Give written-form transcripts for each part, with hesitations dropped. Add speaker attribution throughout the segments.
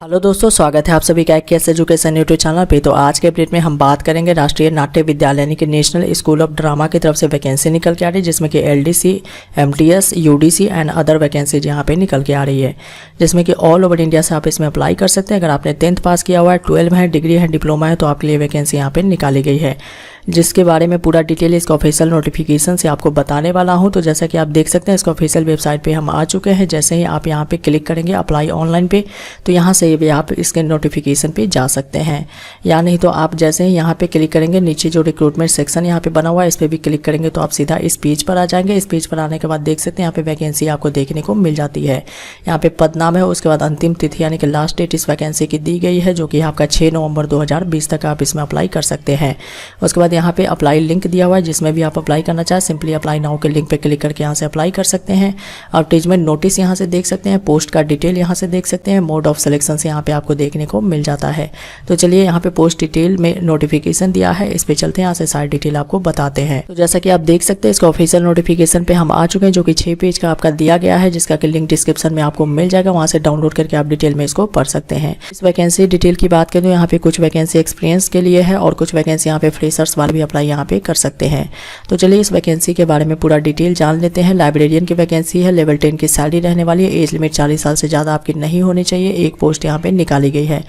Speaker 1: Hello दोस्तों, स्वागत है आप सभी का IKS एजुकेशन यूट्यूब चैनल पे। तो आज के अपडेट में हम बात करेंगे राष्ट्रीय नाट्य विद्यालय यानी कि नेशनल स्कूल ऑफ ड्रामा की तरफ से वैकेंसी निकल के आ रही है, जिसमें कि LDC, MTS, UDC and other vacancies यहाँ पे निकल के आ रही है, जिसमें कि ऑल ओवर इंडिया से आप इसमें अप्लाई कर सकते हैं। अगर आपने 10th पास किया हुआ है, 12 है, डिग्री है, डिप्लोमा है, तो आपके लिए वैकेंसी यहाँ पे निकाली गई है, जिसके बारे में पूरा डिटेल इसका ऑफिशियल नोटिफिकेशन से आपको बताने वाला हूं। तो जैसा कि आप देख सकते हैं, इसका ऑफिशियल वेबसाइट पे हम आ चुके हैं। जैसे ही आप यहां पे क्लिक करेंगे अप्लाई ऑनलाइन पे, तो यहां से भी आप इसके नोटिफिकेशन पे जा सकते हैं, या नहीं तो आप जैसे ही यहां पे क्लिक करेंगे, नीचे जो रिक्रूटमेंट सेक्शन यहां पे बना हुआ है, इस पर भी क्लिक करेंगे तो आप सीधा इस पेज पर आ जाएंगे। इस पेज पर आने के बाद देख सकते हैं यहाँ पे वैकेंसी आपको देखने को मिल जाती है। यहाँ पे पद नाम है, उसके बाद अंतिम तिथि यानी कि लास्ट डेट इस वैकेंसी की दी गई है, जो कि आपका 6 नवंबर 2020 तक आप इसमें अप्लाई कर सकते हैं। उसके बाद यहाँ पे अप्लाई लिंक दिया हुआ है, जिसमें भी आप अप्लाई करना चाहें सिंपली अप्लाई नाउ के लिंक पे क्लिक करके यहाँ से अप्लाई कर सकते हैं। एडवर्टाइजमेंट नोटिस यहाँ से देख सकते हैं, पोस्ट का डिटेल यहाँ से देख सकते हैं, मोड ऑफ सिलेक्शन से यहाँ पे आपको देखने को मिल जाता है। तो चलिए यहाँ पे पोस्ट डिटेल में नोटिफिकेशन दिया है, इस पे चलते हैं, यहाँ से सारी डिटेल आपको बताते हैं। तो जैसा कि आप देख सकते हैं, इसका ऑफिशियल नोटिफिकेशन पे हम आ चुके हैं, जो कि 6 पेज का आपका दिया गया है, जिसका कि लिंक डिस्क्रिप्शन में आपको मिल जाएगा, वहाँ से डाउनलोड करके आप डिटेल में इसको पढ़ सकते हैं। इस वैकेंसी डिटेल की बात करें तो यहाँ पे कुछ वैकेंसी एक्सपीरियंस के लिए है और कुछ वैकेंसी यहाँ पे फ्रेशर्स वाले भी अप्लाई यहाँ पे कर सकते हैं। तो चलिए इस वैकेंसी के बारे में पूरा डिटेल जान लेते हैं। लाइब्रेरियन की वैकेंसी है, लेवल 10 की सैलरी रहने वाली है, एज लिमिट 40 साल से ज़्यादा आपकी नहीं होनी चाहिए, एक पोस्ट यहाँ पे निकाली गई है।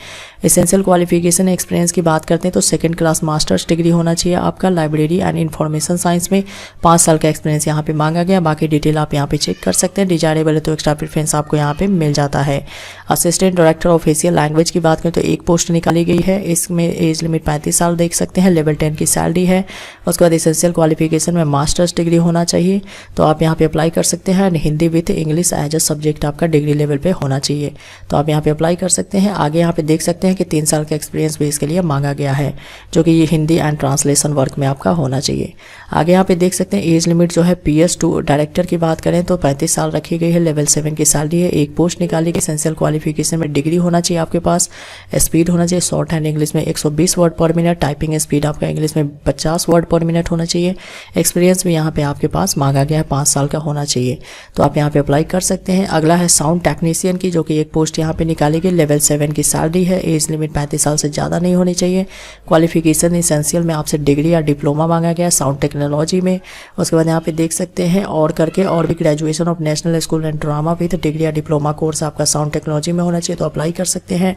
Speaker 1: एसेंशियल क्वालिफिकेशन एक्सपीरियंस की बात करते हैं तो 2nd क्लास मास्टर्स डिग्री होना चाहिए आपका लाइब्रेरी एंड इन्फॉर्मेशन साइंस में, 5 साल का एक्सपीरियंस यहाँ पे मांगा गया। बाकी डिटेल आप यहाँ पे चेक कर सकते हैं। डिजायरेबल है तो एक्स्ट्रा प्रेफरेंस आपको यहाँ पे मिल जाता है। असिस्टेंट डायरेक्टर ऑफिशियल लैंग्वेज की बात करें तो एक पोस्ट निकाली गई है, इसमें एज लिमिट 35 साल देख सकते हैं, लेवल 10 की सैलरी है। उसके बाद एसेंशियल क्वालिफिकेशन में मास्टर्स डिग्री होना चाहिए, तो आप यहाँ पे अप्लाई कर सकते हैं। Hindi with English as a subject आपका डिग्री लेवल पे होना चाहिए, तो आप यहाँ पे अप्लाई कर सकते हैं। आगे यहाँ पे देख सकते हैं कि 3 साल का एक्सपीरियंस भी इसके लिए मांगा गया है, जो कि ये हिंदी एंड ट्रांसलेशन वर्क में आपका होना चाहिए। आगे यहाँ पे देख सकते हैं एज लिमिट जो है PS2 डायरेक्टर की बात करें तो 35 साल रखी गई है, लेवल 7 की सैलरी है, एक पोस्ट निकाली गई। एसेंशियल क्वालिफिकेशन में डिग्री होना चाहिए आपके पास, स्पीड होना चाहिए शॉर्ट हैंड इंग्लिश में 120 वर्ड पर मिनट, टाइपिंग स्पीड आपका इंग्लिश में 50 वर्ड पर मिनट होना चाहिए। एक्सपीरियंस भी यहाँ पे आपके पास मांगा गया है, 5 साल का होना चाहिए, तो आप यहाँ पे अप्लाई कर सकते हैं। अगला है साउंड टेक्नीशियन की, जो कि एक पोस्ट यहाँ पे निकाली गई, लेवल 7 की सैलरी है, एज लिमिट 35 साल से ज़्यादा नहीं होनी चाहिए। क्वालिफिकेशन एसेंशियल में आपसे डिग्री या डिप्लोमा मांगा गया साउंड टेक्नोलॉजी में। उसके बाद यहाँ पे देख सकते हैं और करके और भी graduation of national school and drama with degree या डिप्लोमा कोर्स आपका साउंड टेक्नोलॉजी में होना चाहिए, तो अप्लाई कर सकते हैं।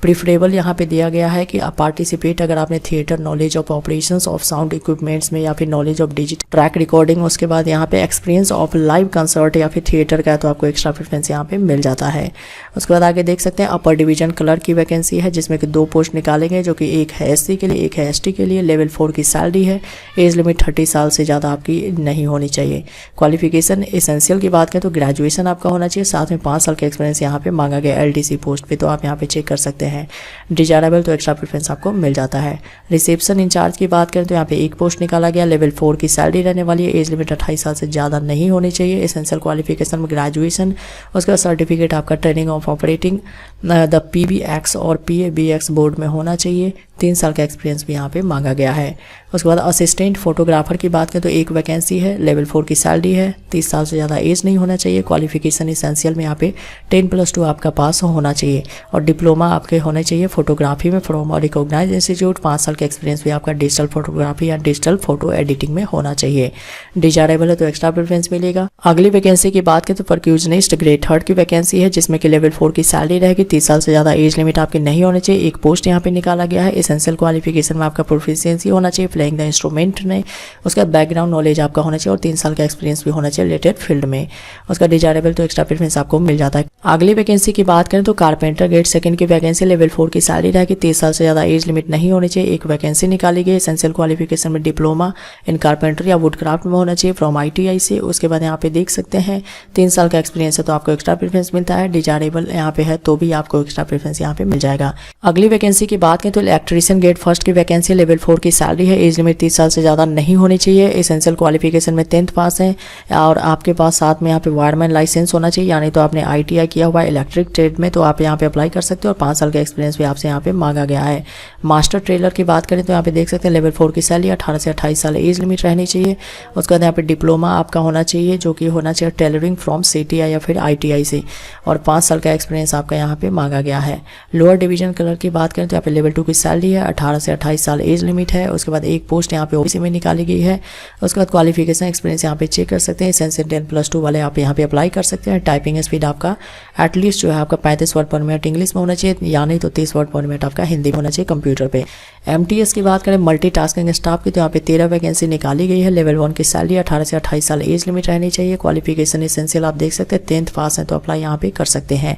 Speaker 1: प्रीफरेबल यहाँ पे दिया गया है कि आप पार्टिसिपेट अगर आपने theatre knowledge of operations of sound equipments में, या फिर knowledge of digital track recording, उसके बाद यहाँ पे एक्सपीरियंस ऑफ लाइव कंसर्ट या फिर थिएटर का है, तो आपको एक्स्ट्रा प्रेफरेंस यहाँ पे मिल जाता है। उसके बाद आगे देख सकते हैं अपर डिवीजन क्लर्क की वैकेंसी है, जिसमें कि 2 पोस्ट निकाले गए, जो कि एक है SC के लिए, एक है ST के लिए। लेवल 4 की सैलरी है, एज लिमिट 30 साल से ज़्यादा आपकी नहीं होनी चाहिए। क्वालिफिकेशन एसेंशियल की बात करें तो ग्रेजुएशन आपका होना चाहिए, साथ में 5 साल का एक्सपीरियंस यहाँ पे मांगा गया LDC पोस्ट पे, तो आप यहाँ पे चेक कर सकते हैं। डिजायरेबल तो एक्स्ट्रा प्रेफरेंस आपको मिल जाता है। रिसेप्शन इंचार्ज की बात करें तो यहाँ पे एक पोस्ट निकाला गया, लेवल 4 की सैलरी रहने वाली है, एज लिमिट 28 साल से ज़्यादा नहीं होनी चाहिए। एसेंशियल क्वालिफिकेशन में ग्रेजुएशन, उसका सर्टिफिकेट आपका training of operating the PBX और PABX बोर्ड में होना चाहिए। 3 साल का एक्सपीरियंस भी यहाँ पे मांगा गया है। उसके बाद असिस्टेंट फोटोग्राफर की बात करें तो एक वैकेंसी है, लेवल 4 की सैलरी है, 30 साल से ज़्यादा एज नहीं होना चाहिए। क्वालिफिकेशन एसेंशियल में यहाँ पे 10+2 आपका पास होना चाहिए और डिप्लोमा आपके होने चाहिए फोटोग्राफी में फ्रॉम और रिकॉग्नाइज इंस्टीट्यूट। 5 साल का एक्सपीरियंस भी आपका डिजिटल फोटोग्राफी या डिजिटल फोटो एडिटिंग में होना चाहिए। डिजायरेबल है तो एक्स्ट्रा प्रेफरेंस मिलेगा। अगली वैकेंसी की बात करें तो परक्यूजनिस्ट ग्रेड 3 की वैकेंसी है, जिसमें कि लेवल 4 की सैलरी रहेगी, 30 साल से ज़्यादा एज लिमिट आपकी नहीं होनी चाहिए, एक पोस्ट यहाँ पे निकाला गया है। एसेंशियल क्वालिफिकेशन में आपका प्रोफिशिएंसी होना चाहिए प्लेइंग द इंस्ट्रूमेंट में, उसका बैकग्राउंड नॉलेज आपका होना चाहिए और 3 साल का एक्सपीरियंस भी होना चाहिए रिलेटेड फील्ड में। उसका डिजायरेबल तो एक्स्ट्रा प्रेफरेंस आपको मिल जाता है। अगली वैकेंसी की बात करें तो कारपेंटर ग्रेड 2 की वैकेंसी, लेवल 4 की सैलरी रहेगी, 30 साल से ज़्यादा एज लिमिट नहीं होनी चाहिए, एक वैकेंसी निकाली गई। एसेंशियल क्वालिफिकेशन में डिप्लोमा इन कारपेंटर या वुडक्राफ्ट में होना चाहिए फ्रॉम ITI से। उसके बाद यहाँ पे देख सकते हैं 3 साल का एक्सपीरियंस है तो आपको एक्स्ट्रा प्रेफरेंस मिलता है। डिजायरेबल यहाँ पे है तो भी आपको एक्स्ट्रा प्रेफरेंस यहाँ पे मिल जाएगा। अगली वैकेंसी की बात करें तो इलेक्ट्रिक इलेक्ट्रीशियन ग्रेड फर्स्ट की वैकेंसी, लेवल 4 की सैलरी है, एज लिमिट 30 साल से ज़्यादा नहीं होनी चाहिए, एसेंशियल क्वालिफिकेशन में 10th पास है और आपके पास साथ में यहाँ पे वायरमैन लाइसेंस होना चाहिए, यानी तो आपने ITI किया हुआ है इलेक्ट्रिक ट्रेड में, तो आप यहाँ पे अप्लाई कर सकते हो और 5 साल का एक्सपीरियंस भी आपसे यहाँ पे मांगा गया है। मास्टर ट्रेलर की बात करें तो यहाँ पे देख सकते हैं लेवल 4 की सैलरी, 18 से 28 साल एज लिमिट रहनी चाहिए। उसके बाद यहाँ पे डिप्लोमा आपका होना चाहिए जो कि होना चाहिए टेलरिंग फ्रॉम CTI या फिर ITI से, और 5 साल का एक्सपीरियंस आपका यहाँ पे मांगा गया है। लोअर डिवीजन कलर की बात करें तो यहाँ पे लेवल 2 की सैलरी है, 18 से 28 साल एज लिमिट है। उसके बाद एक पोस्ट यहाँ पे OBC में निकाली गई है। उसके बाद क्वालिफिकेशन एक्सपीरियंस यहाँ पे चेक कर सकते हैं, एसेंशियल 10+2 वाले आप यहाँ पे अप्लाई कर सकते हैं। टाइपिंग स्पीड आपका एटलीस्ट जो है आपका 35 वर्ड पर मिनट इंग्लिश में होना चाहिए, या नहीं तो 30 वर्ड पर मिनट आपका हिंदी में होना चाहिए कंप्यूटर पे। MTS की बात करें मल्टीटास्किंग स्टाफ की, तो यहाँ पे 13 वैकेंसी निकाली गई है। लेवल 1 की सैलरी, 18 से 28 साल एज लिमिट रहनी चाहिए। क्वालिफिकेशन एसेंशियल आप देख सकते हैं 10th पास है, तो अप्लाई यहाँ पे कर सकते हैं।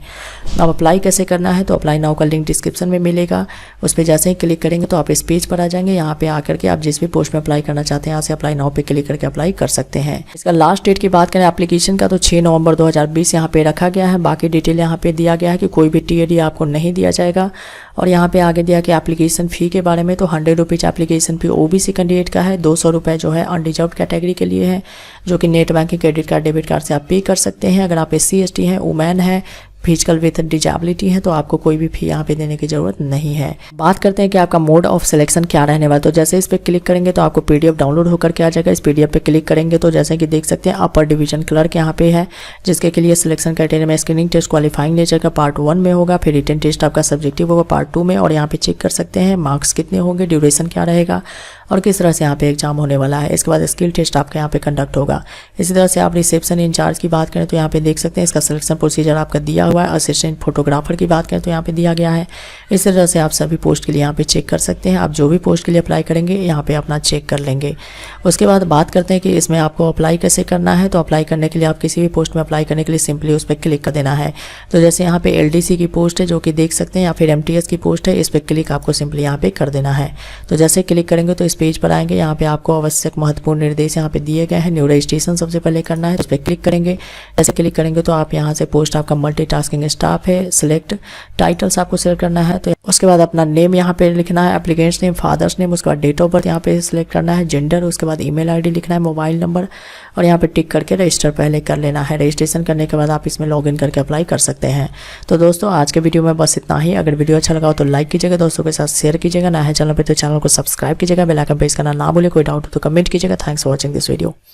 Speaker 1: अब अप्लाई कैसे करना है, तो अप्लाई नाउ का लिंक डिस्क्रिप्शन में मिलेगा, उस पर जैसे ही क्लिक करेंगे तो आप इस पेज पर आ जाएंगे। यहाँ पे आकर के आप जिस भी पोस्ट में अप्लाई करना चाहते हैं यहाँ से अप्लाई नाउ पे क्लिक करके अप्लाई कर सकते हैं। इसका लास्ट डेट की बात करें एप्लीकेशन का, तो 6 नवंबर 2020 यहाँ पे रखा गया है। बाकी डिटेल यहाँ पे दिया गया है कि कोई भी TAD आपको नहीं दिया जाएगा। और यहाँ पे आगे दिया कि एप्लीकेशन फ़ी के बारे में, तो 100 rupees application fee OBC candidate का है, 200 रुपये जो है अनरिजर्व्ड कैटेगरी के लिए है, जो कि net banking, credit card, debit card से आप पे कर सकते हैं। अगर आप SC ST हैं, वुमेन है, फिजिकल विथ डिजेबिलिटी है, तो आपको कोई भी फी यहाँ पे देने की ज़रूरत नहीं है। बात करते हैं कि आपका मोड ऑफ सिलेक्शन क्या रहने वाला है, तो जैसे इस पर क्लिक करेंगे तो आपको PDF डाउनलोड होकर के आ जाएगा। इस PDF पे क्लिक करेंगे तो जैसे कि देख सकते हैं अपर डिवीजन क्लर्क यहाँ पे है, जिसके के लिए सिलेक्शन क्राइटेरिया में स्क्रीनिंग टेस्ट क्वालिफाइंग नेचर का पार्ट 1 में होगा, फिर रिटन टेस्ट आपका सब्जेक्टिव होगा पार्ट 2 में, और यहाँ पे चेक कर सकते हैं मार्क्स कितने होंगे, ड्यूरेशन क्या रहेगा और किस तरह से यहाँ पे एग्जाम होने वाला है। इसके बाद स्किल टेस्ट आपका यहाँ पे कंडक्ट होगा। इसी तरह से आप रिसेप्शन इंचार्ज की बात करें तो यहाँ पे देख सकते हैं इसका सिलेक्शन प्रोसीजर आपका दिया हुआ है। असिस्टेंट फोटोग्राफर की बात करें तो यहाँ पे दिया गया है। इस तरह से आप सभी पोस्ट के लिए यहाँ पे चेक कर सकते हैं। आप जो भी पोस्ट के लिए अप्लाई करेंगे यहाँ पे अपना चेक कर लेंगे। उसके बाद बात करते हैं कि इसमें आपको अप्लाई कैसे करना है। तो अप्लाई करने के लिए आप किसी भी पोस्ट में अप्लाई करने के लिए सिंपली उस पर क्लिक कर देना है। तो जैसे यहाँ पे LDC की पोस्ट है जो कि देख सकते हैं, या फिर MTS की पोस्ट है, इस पर क्लिक आपको सिंपली यहाँ पे कर देना है। तो जैसे क्लिक करेंगे तो इस पेज पर आएंगे। यहाँ पे आपको आवश्यक महत्वपूर्ण निर्देश यहाँ पे दिए गए हैं। न्यू रजिस्ट्रेशन सबसे पहले करना है, उस पर क्लिक करेंगे। जैसे क्लिक करेंगे तो आप यहाँ से पोस्ट आपका मल्टीटास्किंग स्टाफ है, सिलेक्ट टाइटल्स आपको सिलेक्ट करना है। तो उसके बाद अपना नेम यहाँ पे लिखना है, एप्लीकेंट्स नेम, फादर्स नेम, उसके बाद डेट ऑफ बर्थ यहाँ पे सिलेक्ट करना है, जेंडर, उसके बाद ईमेल ID लिखना है, मोबाइल नंबर, और यहाँ पे टिक करके रजिस्टर पहले कर लेना है। रजिस्ट्रेशन करने के बाद आप इसमें लॉगिन करके अप्लाई कर सकते हैं। तो दोस्तों आज के वीडियो में बस इतना ही। अगर वीडियो अच्छा लगा हो तो लाइक कीजिएगा, दोस्तों के साथ शेयर कीजिएगा, नया है चैनल पर तो चैनल को सब्सक्राइब कीजिएगा, बेल आइकन प्रेस करना ना भूलिए। कोई डाउट हो तो कमेंट कीजिएगा। Thanks for watching this video.